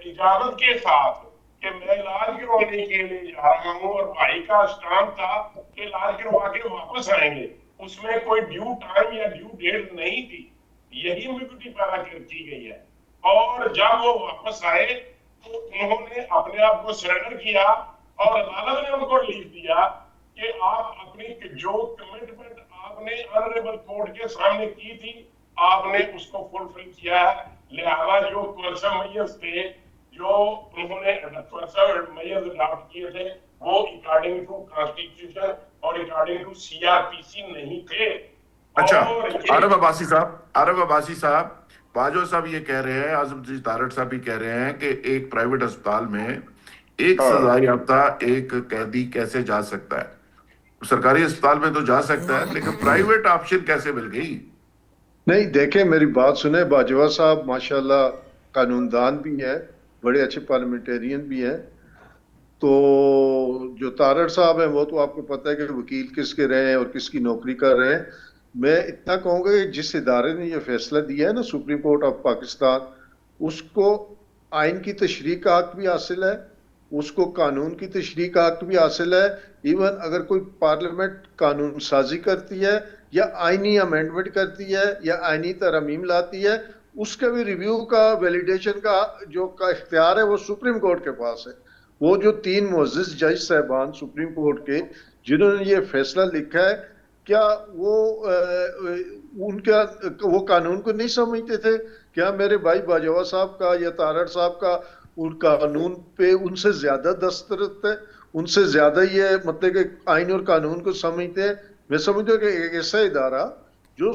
इजाजत के साथ कि मैं इलाज करवाने के लिए जा रहा हूं, और भाई का स्टाम्प था कि इलाज करवा के वापस आएंगे, उसमें कोई ड्यू टाइम या ड्यू डेट नहीं थी, यही एम्बिग्यूटी पैदा की गई है। और जब वो वापस आए तो उन्होंने अपने आप को सरेंडर किया, और अदालत ने उनको रिलीफ दिया कि आप अपनी जो कमिटमेंट आपने ऑनरेबल कोर्ट के सामने की थी, आपने उसको फुलफिल किया है। लिहाजा जो कोर्सम मेजर्स थे, जो उन्होंने मेजर्स अडॉप्ट किए थे, वो अकॉर्डिंग टू कॉन्स्टिट्यूशन और अकॉर्डिंग टू सीआरपीसी नहीं थे। अच्छा, आरिफ अब्बासी साहब, बाजवा साहब ये कह रहे हैं, आजम जी तारड़ साहब भी कह रहे हैं कि एक प्राइवेट अस्पताल में एक हाँ। सजा याफ्ता एक कैदी कैसे जा सकता है? सरकारी अस्पताल में तो जा सकता है, लेकिन प्राइवेट ऑप्शन कैसे मिल गई? नहीं, देखें मेरी बात सुने, बाजवा साहब माशाल्लाह कानूनदान भी हैं, बड़े अच्छे पार्लियामेंटेरियन भी हैं। तो जो तारड़ साहब हैं वो तो आपको पता है कि वकील किसके रहे हैं और किसकी नौकरी कर रहे हैं। मैं इतना कहूँगा कि जिस इदारे ने ये फैसला दिया है ना, सुप्रीम कोर्ट ऑफ पाकिस्तान, उसको आइन की तशरीह का हक भी हासिल है, उसको कानून की तशरीह का हक भी हासिल है। इवन अगर कोई पार्लियामेंट कानून साजी करती है या आइनी अमेंडमेंट करती है या आइनी तरमीम लाती है, उसका भी रिव्यू का, वैलिडेशन का जो का इख्तियार है वो सुप्रीम कोर्ट के पास है। वो जो 3 मुअज़्ज़िज़ जज साहबान सुप्रीम कोर्ट के जिन्होंने ये फैसला लिखा है, क्या वो उनका वो कानून को नहीं समझते थे? क्या मेरे भाई बाजवा साहब का या तारड़ साहब का उन कानून पे उनसे ज्यादा दस्तरत है, उनसे ज्यादा ये मतलब कि आइन और कानून को समझते हैं? मैं समझता हूँ कि एक ऐसा इदारा जो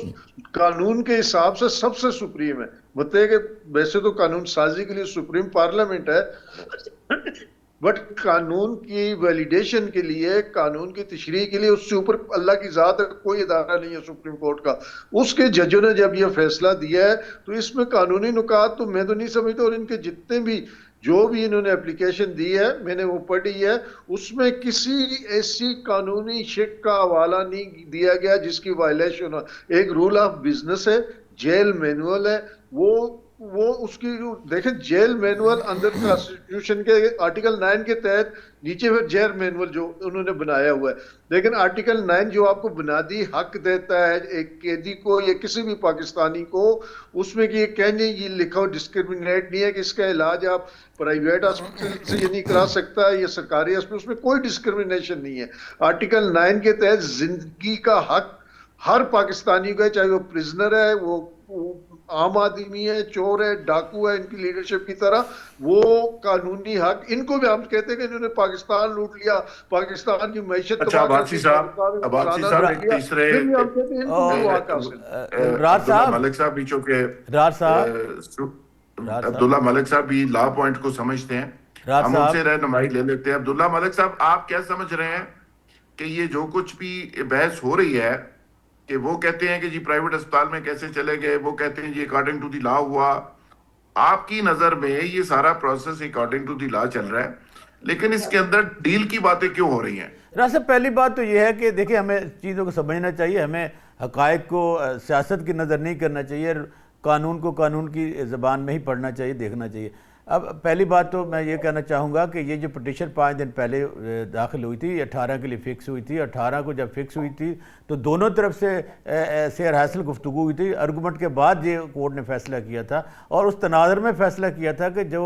कानून के हिसाब से सबसे सुप्रीम है, मतलब कि वैसे तो कानून साजी के लिए सुप्रीम पार्लियामेंट है, बट कानून की वैलिडेशन के लिए, कानून की तशरीह के लिए उससे ऊपर अल्लाह की ज़ात है, कोई इदारा नहीं है सुप्रीम कोर्ट का। उसके जजों ने जब यह फैसला दिया है तो इसमें कानूनी नुकात तो मैं तो नहीं समझता, और इनके जितने भी जो भी इन्होंने एप्लीकेशन दी है मैंने वो पढ़ी है, उसमें किसी ऐसी कानूनी शिक का हवाला नहीं दिया गया जिसकी वायलेशन हो। एक रूल ऑफ बिजनेस है, जेल मैनुअल है, वो उसकी देखें, जेल मैनुअल अंदर कॉन्स्टिट्यूशन के आर्टिकल 9 के तहत नीचे फिर जेल मैनुअल जो उन्होंने बनाया हुआ है, लेकिन आर्टिकल 9 जो आपको बुनियादी हक देता है एक कैदी को या किसी भी पाकिस्तानी को, उसमें कि ये कहने ये लिखा हो डिस्क्रिमिनेट नहीं है कि इसका इलाज आप प्राइवेट हॉस्पिटल से ये नहीं करा सकता या सरकारी हॉस्पिटल, उसमें कोई डिस्क्रिमिनेशन नहीं है। आर्टिकल 9 के तहत जिंदगी का हक हर पाकिस्तानी का है, चाहे वो प्रिजनर है, वो आम आदमी है, चोर है, डाकू है, इनकी लीडरशिप की तरह वो कानूनी हक इनको भी हम कहते हैं कि इन्होंने पाकिस्तान लूट लिया, पाकिस्तान की मैशत अच्छा, अबासी साहब तीसरे राज साहब, मलिक साहब भी चूंकि राज साहब, अब्दुल्ला मलिक साहब भी लॉ पॉइंट को समझते हैं, हम उनसे रहनुमाई ले लेते हैं। अब्दुल्ला मलिक साहब, आप क्या समझ रहे हैं कि ये जो कुछ भी बहस हो रही है कि वो कहते हैं कि जी प्राइवेट अस्पताल में कैसे चले गए, वो कहते हैं जी अकॉर्डिंग टू द लॉ हुआ, आपकी नजर में ये सारा process according to the law चल रहा है, लेकिन इसके अंदर डील की बातें क्यों हो रही हैं? राज साहब, पहली बात तो ये है कि देखिए हमें चीज़ों को समझना चाहिए, हमें हकायक को सियासत की नज़र नहीं करना चाहिए, कानून को कानून की ज़बान में ही पढ़ना चाहिए, देखना चाहिए। अब पहली बात तो मैं ये कहना चाहूँगा कि ये जो पटिशन 5 दिन पहले दाखिल हुई थी, 18 के लिए फ़िक्स हुई थी। 18 को जब फिक्स हुई थी तो दोनों तरफ से सेर हासिल गुफ्तगू हुई थी, आर्गूमेंट के बाद ये कोर्ट ने फैसला किया था, और उस तनाज़र में फ़ैसला किया था कि जो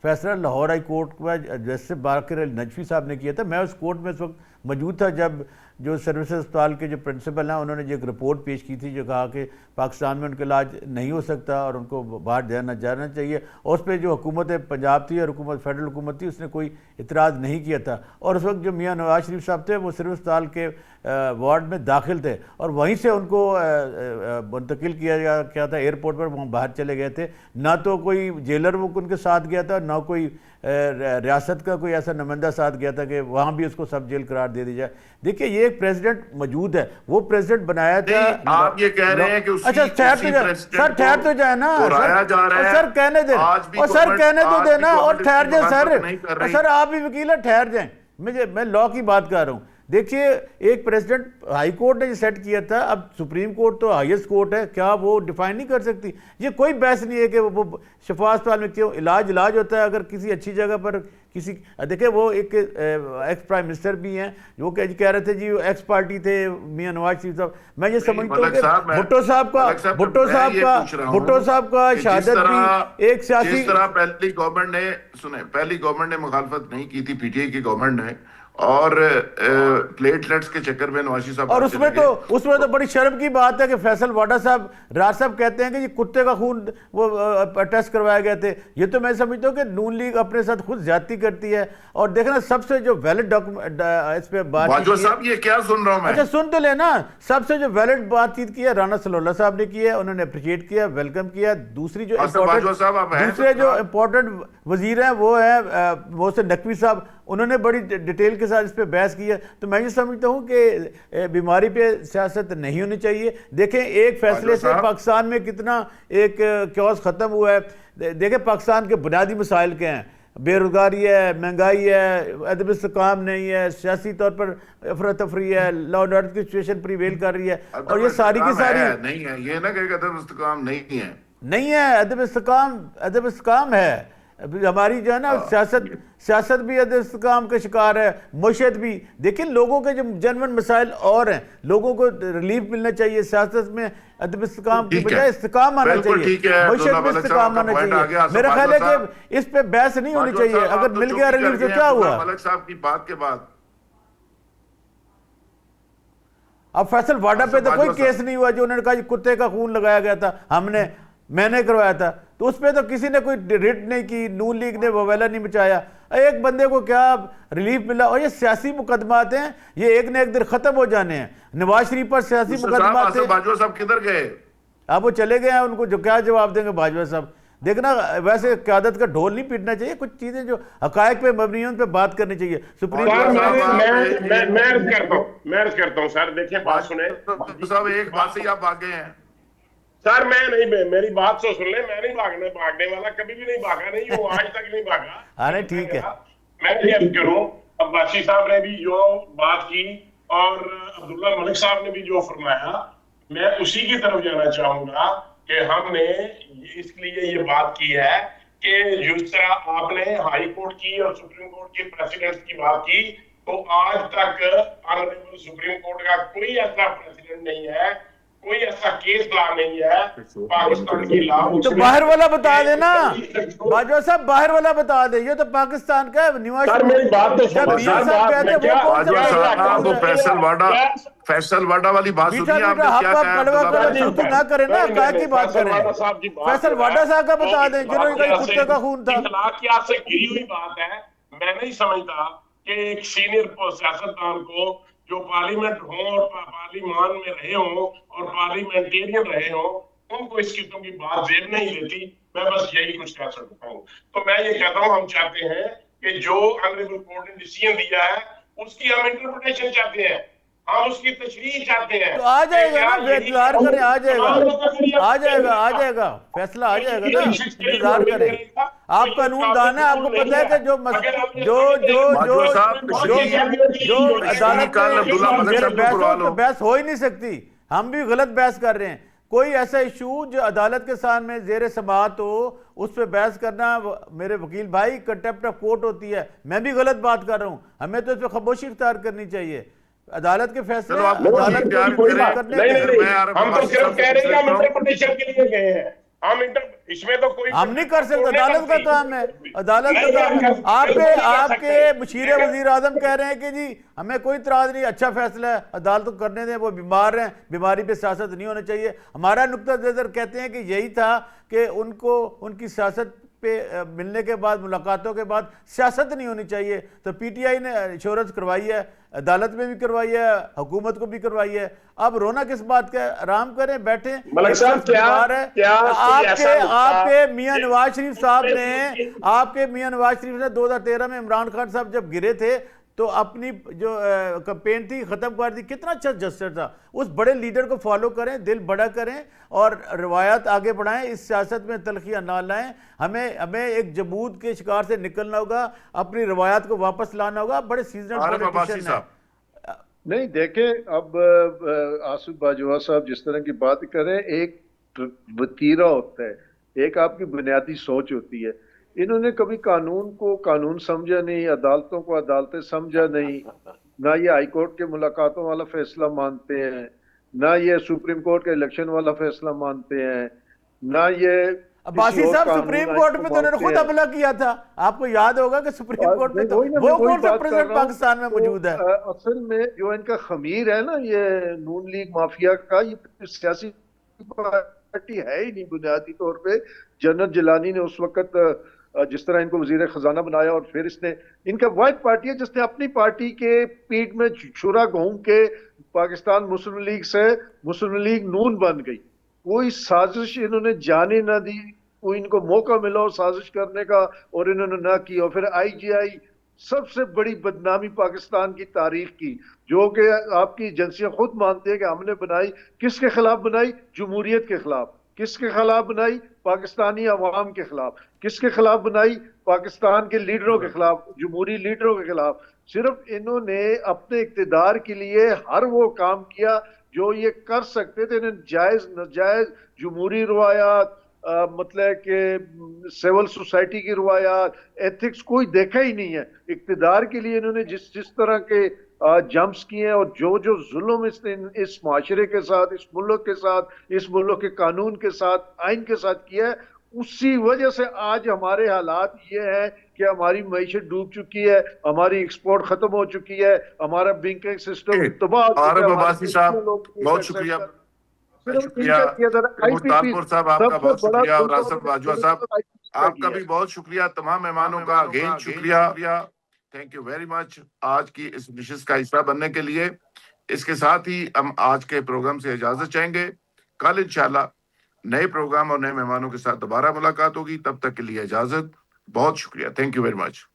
फैसला लाहौर हाई कोर्ट में जस्टिस बाकर अली नजफी साहब ने किया था, मैं उस कोर्ट में उस वक्त मौजूद था जब जो सर्विस अस्पताल के जो प्रिंसिपल हैं उन्होंने जो एक रिपोर्ट पेश की थी जो कहा कि पाकिस्तान में उनका इलाज नहीं हो सकता और उनको बाहर जाना चाहिए, और उस पर जो हुकूमत पंजाब थी और हुकूमत फेडरल हुकूमत थी उसने कोई इतराज़ नहीं किया था। और उस वक्त जो मियाँ नवाज शरीफ साहब थे वो सर्विस अस्पताल के वार्ड में दाखिल थे और वहीं से उनको मुंतकिल किया था एयरपोर्ट पर, वहाँ बाहर चले गए थे। ना तो कोई जेलर वो उनके साथ गया था, ना कोई रियासत का कोई ऐसा नुमाइंदा साथ गया था कि वहाँ भी उसको सब जेल करार दे दी जाए। देखिए ये एक प्रेसिडेंट मौजूद है, वो प्रेसिडेंट बनाया था। आप ये कह रहे हैं कि अच्छा सर ठहर तो जाए ना सर, कहने दे और सर कहने तो देना और ठहर जाए सर, आप भी वकील है, ठहर जाएं, मैं लॉ की बात कर रहा हूँ। देखिए एक प्रेसिडेंट हाई कोर्ट ने सेट किया था, अब सुप्रीम कोर्ट तो हाईएस्ट कोर्ट है, क्या वो डिफाइन नहीं कर सकती? ये कोई बहस नहीं है कि वो शफा अस्पताल में क्यों इलाज होता है। अगर किसी अच्छी जगह पर किसी, देखिए वो एक एक्स प्राइम मिनिस्टर भी हैं जो कह रहे थे जी एक्स पार्टी थे मियां नवाज शरीफ साहब, मैं ये समझता हूँ कि भुट्टो साहब का शहादत भी एक सियासी, जिस तरह पहली गवर्नमेंट ने मुखालफत नहीं की थी, पीटीआई की गवर्नमेंट ने, اور پلیٹلیٹس کے چکر میں نواز شریف صاحب اور بات اس میں چلے گئے۔ تو بڑی شرم کی بات ہے کہ فیصل واڈا صاحب، راج صاحب کہتے ہیں کہ یہ کتے کا خون وہ ٹیسٹ کروائے گئے تھے۔ یہ تو میں سمجھتا ہوں کہ نون لیگ اپنے ساتھ خود زیادتی کرتی ہے۔ اور دیکھنا سب سے جو ویلڈ اس پہ بات باجوہ صاحب یہ کیا سن رہا ہوں میں؟ اچھا سن تو لینا، سب سے جو ویلڈ بات چیت کی ہے رانا صلی اللہ صاحب نے کی ہے، انہوں نے اپریشیٹ کیا، ویلکم کیا۔ دوسری جو باجوہ صاحب آپ ہیں دوسرے جو امپورٹنٹ وزیر ہیں وہ ہیں محسن نقوی صاحب، انہوں نے بڑی ڈیٹیل کے ساتھ اس پہ بحث کی ہے۔ تو میں یہ سمجھتا ہوں کہ بیماری پہ سیاست نہیں ہونی چاہیے۔ دیکھیں ایک فیصلے سے پاکستان میں کتنا ایک کیوس ختم ہوا ہے۔ دیکھیں پاکستان کے بنیادی مسائل کیا ہیں، بے روزگاری ہے، مہنگائی ہے، عدم استحکام نہیں ہے، سیاسی طور پر افراتفری ہے، لا اینڈ آرڈر کی سچویشن پریویل کر رہی ہے، اور یہ ساری کی ساری نہیں ہے، یہ نہ کہ عدم استحکام نہیں ہے، عدم استحکام ہے۔ ہماری جو ہے نا سیاست بھی عدم استحکام کا شکار ہے، معیشت بھی۔ دیکھیں لوگوں کے جو جنون مسائل اور ہیں، لوگوں کو ریلیف ملنا چاہیے۔ سیاست میں عدم استحکام کی بجائے استحکام آنا چاہیے، معیشت میں استحکام آنا چاہیے۔ میرا خیال ہے کہ اس پہ بحث نہیں ہونی چاہیے۔ اگر مل گیا ریلیف تو کیا ہوا؟ ملک صاحب کی بات کے بعد اب فیصل واڈا پہ تو کوئی کیس نہیں ہوا جو انہوں نے کہا کتے کا خون لگایا گیا تھا، میں نے کروایا تھا، تو اس پہ تو کسی نے کوئی ریٹ نہیں کی، نون لیگ نے وویلا نہیں مچایا۔ ایک بندے کو کیا ریلیف ملا؟ اور یہ سیاسی مقدمات ہیں، یہ ایک نہ ایک دن ختم ہو جانے ہیں۔ نواز شریف پر سیاسی مقدمات ہیں۔ باجوہ صاحب کدھر گئے؟ اب وہ چلے گئے ہیں، ان کو جو کیا جواب دیں گے باجوہ صاحب؟ دیکھنا ویسے قیادت کا ڈھول نہیں پیٹنا چاہیے، کچھ چیزیں جو حقائق پہ مبنی ہیں ان پہ بات کرنی چاہیے۔ سپریم میں عرض کرتا ہوں سر، دیکھیں بات سنیں صاحب، ایک بات سے ہی آپ بھاگے ہیں سر، میری بات تو سن لیں، میں نہیں بھاگنے والا، کبھی بھی نہیں بھاگا، نہیں ہوں، آج تک نہیں بھاگا۔ ہاں ٹھیک ہے، میں یہ عرض کروں، عباسی صاحب نے بھی جو بات کی اور عبداللہ ملک صاحب نے بھی جو فرمایا، میں اسی کی طرف جانا چاہوں گا کہ ہم نے اس لیے یہ بات کی ہے کہ جس طرح آپ نے ہائی کورٹ کی اور سپریم کورٹ کے پریسیڈنٹ کی بات کی، تو آج تک آنریبل سپریم کورٹ کا کوئی ایسا پریسیڈنٹ نہیں ہے، کوئی ایسا کیس لا نہیں ہے پاکستان کی لا۔ تو باہر والا بتا دے نا باجوہ صاحب، باہر والا بتا دے، یہ تو پاکستان کا ہے۔ نواز سر میری بات تو جب میاں صاحب کہتے ہیں وہ کون سے باجوہ باہر صاحب وہ فیصل واڈا والی بات بیٹا سنیے، آپ نے بیٹا کیا آپ کہا کڑوا کر چھوٹی نہ کریں نا، حقائق کی بات کریں۔ فیصل واڈا صاحب کا بتا دیں جنہوں نے کہا کتے کا خون تھا۔ اخلاقیات سے گری ہوئی بات ہے۔ میں نہیں سمجھتا کہ ایک سینئر سیاستدان کو جو پارلیمنٹ ہوں اور پارلیمان میں رہے ہوں اور پارلیمنٹیرین رہے ہوں، ان کو اس قسم کی بات زیب نہیں دیتی۔ میں بس یہی کچھ کہہ سکتا ہوں۔ تو میں یہ کہتا ہوں، ہم چاہتے ہیں کہ جو آنریبل کورٹ نے ڈیسیژن دیا ہے اس کی ہم انٹرپریٹیشن چاہتے ہیں، ہم اس کی تشریح چاہتے ہیں۔ تو آ جائے گا نا، انتظار کریں، آ جائے گا فیصلہ، آ جائے گا نا، انتظار کریں۔ آپ قانون دان ہے، آپ کو پتہ ہے کہ جو عدالت میں بحث ہو ہی نہیں سکتی، ہم بھی غلط بحث کر رہے ہیں۔ کوئی ایسا ایشو جو عدالت کے سامنے زیر سماعت ہو، اس پہ بحث کرنا، میرے وکیل بھائی، کنٹیمپٹ آف کورٹ ہوتی ہے۔ میں بھی غلط بات کر رہا ہوں، ہمیں تو اس پہ خاموشی اختیار کرنی چاہیے۔ عدالت کے فیصلے ہم تو صرف کہہ رہے ہیں کہ ہم انٹرپریٹیشن کے لیے گئے ہیں، اس میں تو کوئی ہم نہیں کر سکتے، عدالت کا کام ہے، عدالت کا کام ہے۔ آپ کے مشیر وزیر اعظم کہہ رہے ہیں کہ جی ہمیں کوئی اعتراض نہیں، اچھا فیصلہ ہے، عدالت کو کرنے دیں، وہ بیمار ہیں، بیماری پہ سیاست نہیں ہونا چاہیے۔ ہمارا نقطہ نظر کہتے ہیں کہ یہی تھا کہ ان کو ان کی سیاست پہ ملنے کے بعد، ملاقاتوں کے بعد سیاست نہیں ہونی چاہیے۔ تو پی ٹی آئی نے انشورنس کروائی ہے، عدالت میں بھی کروائی ہے، حکومت کو بھی کروائی ہے۔ اب رونا کس بات کا؟ آرام کریں، بیٹھیں۔ ملک صاحب آپ کے میاں نواز شریف صاحب نے، آپ کے میاں نواز شریف نے 2013 میں عمران خان صاحب جب گرے تھے تو اپنی جو کمپین تھی ختم کر دی۔ کتنا اچھا جسٹر تھا۔ اس بڑے لیڈر کو فالو کریں، دل بڑا کریں اور روایات آگے بڑھائیں، اس سیاست میں تلخیاں نہ لائیں۔ ہمیں ایک جمود کے شکار سے نکلنا ہوگا، اپنی روایات کو واپس لانا ہوگا۔ بڑے سیزنڈ پولیٹیشین ہیں۔ نہیں دیکھیں، اب آصف باجوہ صاحب جس طرح کی بات کریں، ایک وتیرہ ہوتا ہے، ایک آپ کی بنیادی سوچ ہوتی ہے۔ انہوں نے کبھی قانون کو قانون سمجھا نہیں، عدالتوں کو عدالتیں سمجھا نہیں، نہ یہ ہائی کورٹ کے ملاقاتوں والا فیصلہ مانتے ہیں، نہ یہ سپریم کورٹ کے الیکشن والا فیصلہ مانتے ہیں، نہ یہ عباسی और صاحब कानून सुप्रीम आइन कोर्ट को में तो उन्होंने मानते खुद हैं। हमला किया था, आपको याद होगा कि सुप्रीम कोर्ट में तो वही ना, वो मैं वही कौन सा बात कर प्रेसिडेंट रहा हूँ। पाकिस्तान में मौजूद है? असल में जो इनका खमीर है ना, ये नून लीग माफिया का, ये सियासी पार्टी है ही नहीं बुनियादी तौर पे। जनरल जिलानी ने उस वक्त जिस तरह इनको वजीर खजाना बनाया, और फिर इसने, इनका वाइट पार्टी है जिसने अपनी पार्टी के पीठ में छुरा घूम के पाकिस्तान मुस्लिम लीग से मुस्लिम लीग नून बन गई। कोई साजिश इन्होंने जाने ना दी, कोई इनको मौका मिला हो साजिश करने का और इन्होंने ना की। और फिर IGI सबसे बड़ी बदनामी पाकिस्तान की तारीख की, जो कि आपकी एजेंसियां खुद मानती है कि हमने बनाई। किसके खिलाफ बनाई? जमहूरियत के खिलाफ। किसके खिलाफ बनाई? पाकिस्तानी अवाम के खिलाफ। किसके खिलाफ बनाई? पाकिस्तान के लीडरों के खिलाफ, जमहूरी लीडरों के खिलाफ। सिर्फ इन्होंने अपने इक्तदार के लिए हर वो काम किया जो ये कर सकते थे। इन्हें जायज नाजायज जमहूरी रवायात, मतलब कि सिविल सोसाइटी की रवायात, एथिक्स कोई देखा ही नहीं है। इक्तदार के लिए इन्होंने जिस जिस तरह के जंप्स किए हैं और जो जो जुल्म इस माशरे के साथ, इस मुल्क के साथ, इस मुल्क के कानून के साथ, आइन के साथ किया है, उसी वजह से आज हमारे हालात ये हैं कि हमारी मईशत डूब चुकी है, हमारी एक्सपोर्ट खत्म हो चुकी है, हमारा बैंकिंग सिस्टम तबाह हो चुका है। आरिफ हमारे अब्बासी साहब, कितने लोग बहुत शुक्रिया। सिर्फ शुक्रिया इनका किया जा रहा है। मुर्तालपुर साहब, आपका सबसे बहुत बड़ा शुक्रिया। और जुल्म रासफ बाजवा साहब, IPP का आपका किया भी है। बहुत शुक्रिया। तमाम मेहमानों का अगेन शुक्रिया। थैंक यू वेरी मच आज की इस नशिस्त का हिस्सा बनने के लिए। इसके साथ ही हम आज के प्रोग्राम से इजाजत चाहेंगे। कल इंशाल्लाह नए प्रोग्राम और नए मेहमानों के साथ दोबारा मुलाकात होगी। तब तक के लिए इजाजत। बहुत शुक्रिया। Thank you very much.